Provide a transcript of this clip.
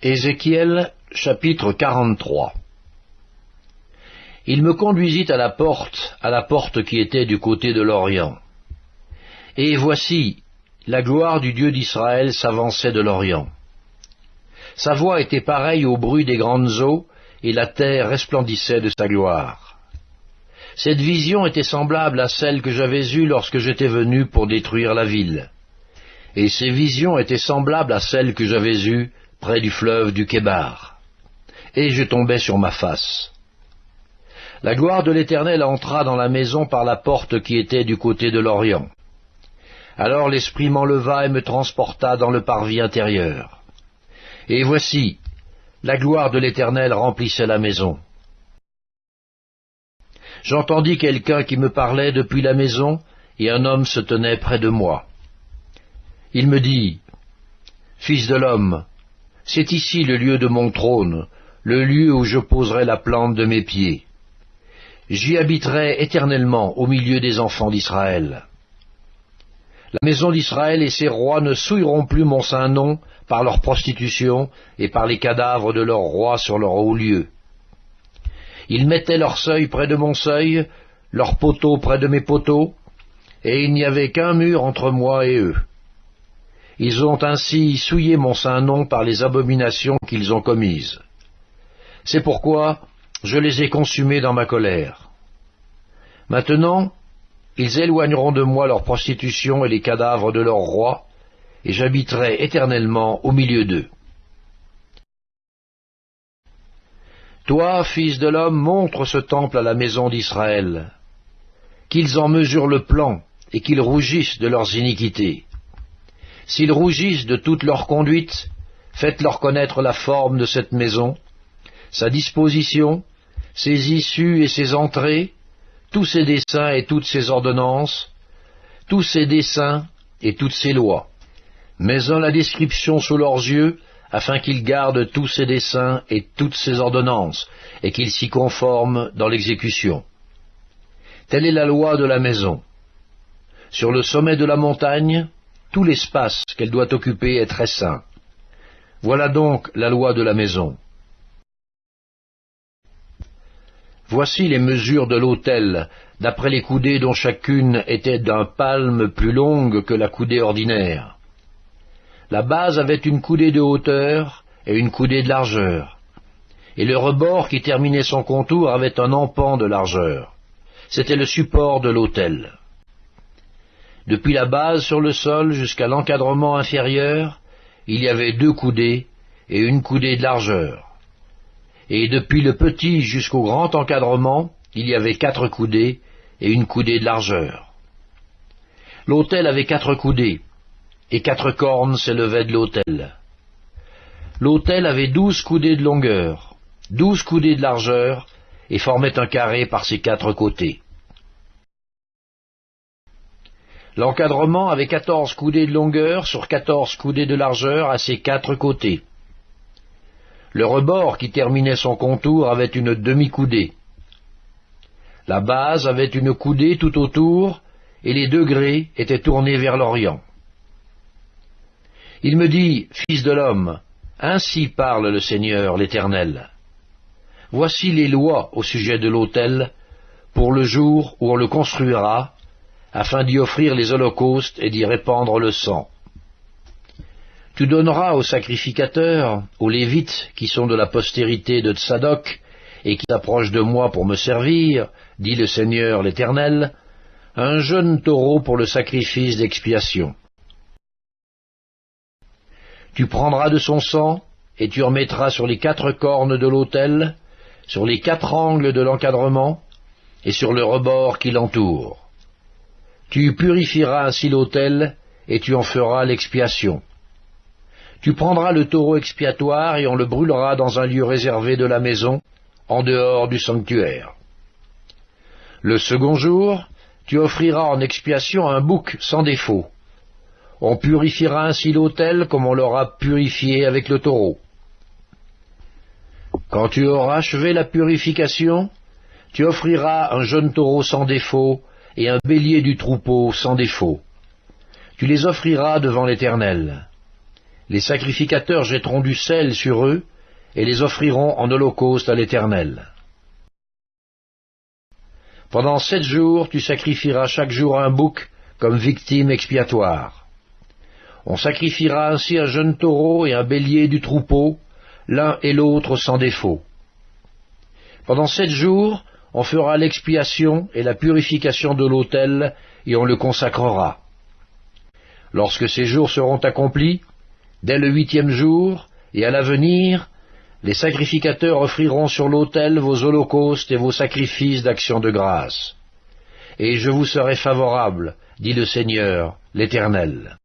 Ézéchiel, chapitre 43. Il me conduisit à la porte qui était du côté de l'Orient. Et voici, la gloire du Dieu d'Israël s'avançait de l'Orient. Sa voix était pareille au bruit des grandes eaux, et la terre resplendissait de sa gloire. Cette vision était semblable à celle que j'avais eue lorsque j'étais venu pour détruire la ville. Et ces visions étaient semblables à celles que j'avais eues près du fleuve du Kébar. Et je tombais sur ma face. La gloire de l'Éternel entra dans la maison par la porte qui était du côté de l'Orient. Alors l'Esprit m'enleva et me transporta dans le parvis intérieur. Et voici, la gloire de l'Éternel remplissait la maison. J'entendis quelqu'un qui me parlait depuis la maison, et un homme se tenait près de moi. Il me dit, « Fils de l'homme, c'est ici le lieu de mon trône, le lieu où je poserai la plante de mes pieds. J'y habiterai éternellement au milieu des enfants d'Israël. La maison d'Israël et ses rois ne souilleront plus mon saint nom par leur prostitution et par les cadavres de leurs rois sur leur haut lieu. Ils mettaient leur seuil près de mon seuil, leurs poteaux près de mes poteaux, et il n'y avait qu'un mur entre moi et eux. Ils ont ainsi souillé mon saint nom par les abominations qu'ils ont commises. C'est pourquoi je les ai consumés dans ma colère. Maintenant, ils éloigneront de moi leur prostitution et les cadavres de leurs rois, et j'habiterai éternellement au milieu d'eux. Toi, fils de l'homme, montre ce temple à la maison d'Israël, qu'ils en mesurent le plan et qu'ils rougissent de leurs iniquités. S'ils rougissent de toute leur conduite, faites-leur connaître la forme de cette maison, sa disposition, ses issues et ses entrées, tous ses desseins et toutes ses ordonnances, tous ses desseins et toutes ses lois. Mets-en la description sous leurs yeux, afin qu'ils gardent tous ses desseins et toutes ses ordonnances, et qu'ils s'y conforment dans l'exécution. Telle est la loi de la maison. Sur le sommet de la montagne, tout l'espace qu'elle doit occuper est très saint. Voilà donc la loi de la maison. Voici les mesures de l'autel, d'après les coudées dont chacune était d'un palme plus longue que la coudée ordinaire. La base avait une coudée de hauteur et une coudée de largeur, et le rebord qui terminait son contour avait un empan de largeur. C'était le support de l'autel. Depuis la base sur le sol jusqu'à l'encadrement inférieur, il y avait 2 coudées et une coudée de largeur. Et depuis le petit jusqu'au grand encadrement, il y avait 4 coudées et une coudée de largeur. L'autel avait 4 coudées, et 4 cornes s'élevaient de l'autel. L'autel avait 12 coudées de longueur, 12 coudées de largeur, et formait un carré par ses 4 côtés. L'encadrement avait 14 coudées de longueur sur 14 coudées de largeur à ses 4 côtés. Le rebord qui terminait son contour avait une demi-coudée. La base avait une coudée tout autour, et les degrés étaient tournés vers l'Orient. Il me dit, « Fils de l'homme, ainsi parle le Seigneur l'Éternel. Voici les lois au sujet de l'autel, pour le jour où on le construira, afin d'y offrir les holocaustes et d'y répandre le sang. Tu donneras aux sacrificateurs, aux Lévites, qui sont de la postérité de Tsadok, et qui s'approchent de moi pour me servir, dit le Seigneur l'Éternel, un jeune taureau pour le sacrifice d'expiation. Tu prendras de son sang, et tu en mettras sur les 4 cornes de l'autel, sur les 4 angles de l'encadrement, et sur le rebord qui l'entoure. Tu purifieras ainsi l'autel, et tu en feras l'expiation. Tu prendras le taureau expiatoire, et on le brûlera dans un lieu réservé de la maison, en dehors du sanctuaire. Le second jour, tu offriras en expiation un bouc sans défaut. On purifiera ainsi l'autel comme on l'aura purifié avec le taureau. Quand tu auras achevé la purification, tu offriras un jeune taureau sans défaut et un bélier du troupeau sans défaut. Tu les offriras devant l'Éternel. Les sacrificateurs jetteront du sel sur eux et les offriront en holocauste à l'Éternel. Pendant 7 jours, tu sacrifieras chaque jour un bouc comme victime expiatoire. On sacrifiera ainsi un jeune taureau et un bélier du troupeau, l'un et l'autre sans défaut. Pendant 7 jours, on fera l'expiation et la purification de l'autel, et on le consacrera. Lorsque ces jours seront accomplis, dès le 8e jour, et à l'avenir, les sacrificateurs offriront sur l'autel vos holocaustes et vos sacrifices d'action de grâce. Et je vous serai favorable, dit le Seigneur, l'Éternel.